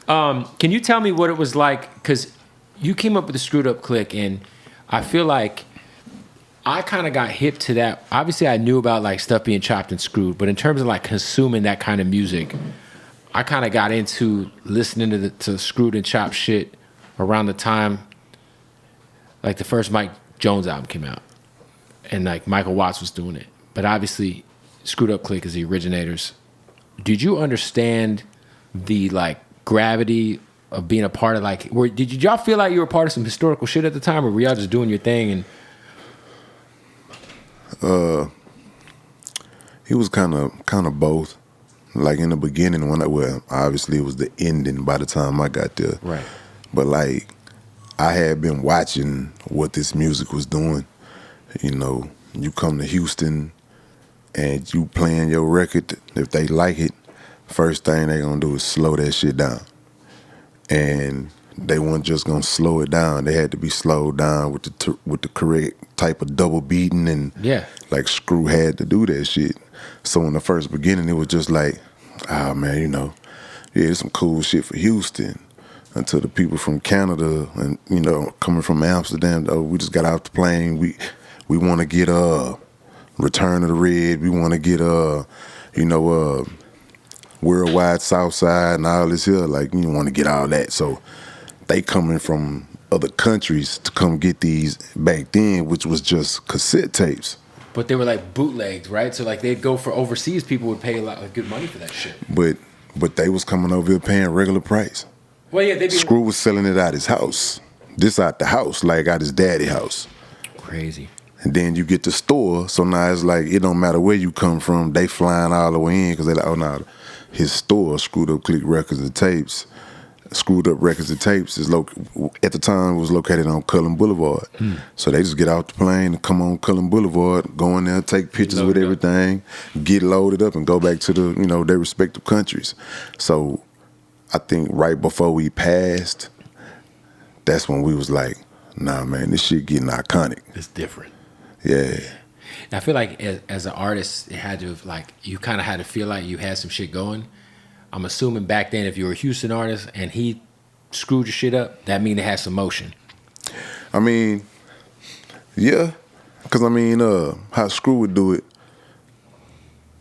Can you tell me what it was like? Because you came up with the Screwed Up Click, and I feel like I kind of got hip to that. Obviously, I knew about like stuff being chopped and screwed, but in terms of like consuming that kind of music, I kind of got into listening to screwed and chopped shit around the time like the first Mike Jones album came out, and like Michael Watts was doing it. But obviously, Screwed Up Click is the originators. Did you understand the like gravity of being a part of like? Did y'all feel like you were part of some historical shit at the time, or were y'all just doing your thing? And it was kind of both. Like in the beginning, obviously it was the ending by the time I got there. right, But like, I had been watching what this music was doing. You know, you come to Houston and you playing your record. If they like it, first thing they gonna do is slow that shit down. And they weren't just gonna slow it down. They had to be slowed down with the correct type of double beating, and yeah, like Screw had to do that shit. So in the first beginning, it was just like, ah man, you know, yeah, it's some cool shit for Houston. Until the people from Canada and, you know, coming from Amsterdam, oh, we just got off the plane. We want to get Return of the Red. We want to get Worldwide Southside and all this here. Like, you want to get all that. So they coming from other countries to come get these back then, which was just cassette tapes. but they were like bootlegs, right? So like they'd go for overseas. People would pay a lot of good money for that shit. But they was coming over here paying regular price. Well, yeah, they'd be Screw was selling it out his house. This out the house, like out his daddy house. crazy. And then you get the store, so now it's like it don't matter where you come from. They flying all the way in because they like, oh no, his store, Screwed Up Click Records and Tapes. Screwed Up Records and Tapes at the time it was located on Cullen Boulevard. So they just get out the plane and come on Cullen Boulevard, go in there, take pictures with everything, get loaded up, and go back to their respective countries. So I think right before we passed, that's when we was like, nah, man, this shit getting iconic. It's different. Yeah. And I feel like as an artist, it had to have like you kind of had to feel like you had some shit going. I'm assuming back then, if you were a Houston artist and he screwed your shit up, that mean it had some motion. I mean, yeah, because I mean, how Screw would do it.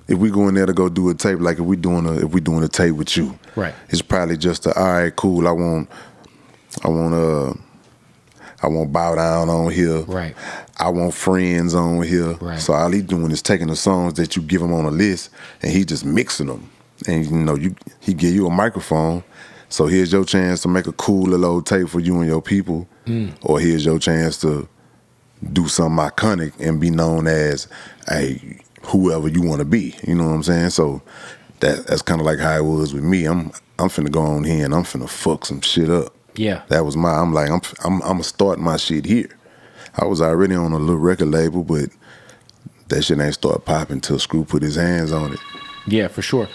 If we go in there to go do a tape, like if we doing a tape with you, right? It's probably just all right, cool. I want Bow Down on here, right? I want Friends on here, right? So all he doing is taking the songs that you give him on a list and he just mixing them. And he give you a microphone, so here's your chance to make a cool little old tape for you and your people, or here's your chance to do something iconic and be known as whoever you want to be. You know what I'm saying? So that's kind of like how it was with me. I'm finna go on here and I'm finna fuck some shit up. Yeah, that was I'm gonna start my shit here. I was already on a little record label, but that shit ain't start popping till Screw put his hands on it. Yeah, for sure.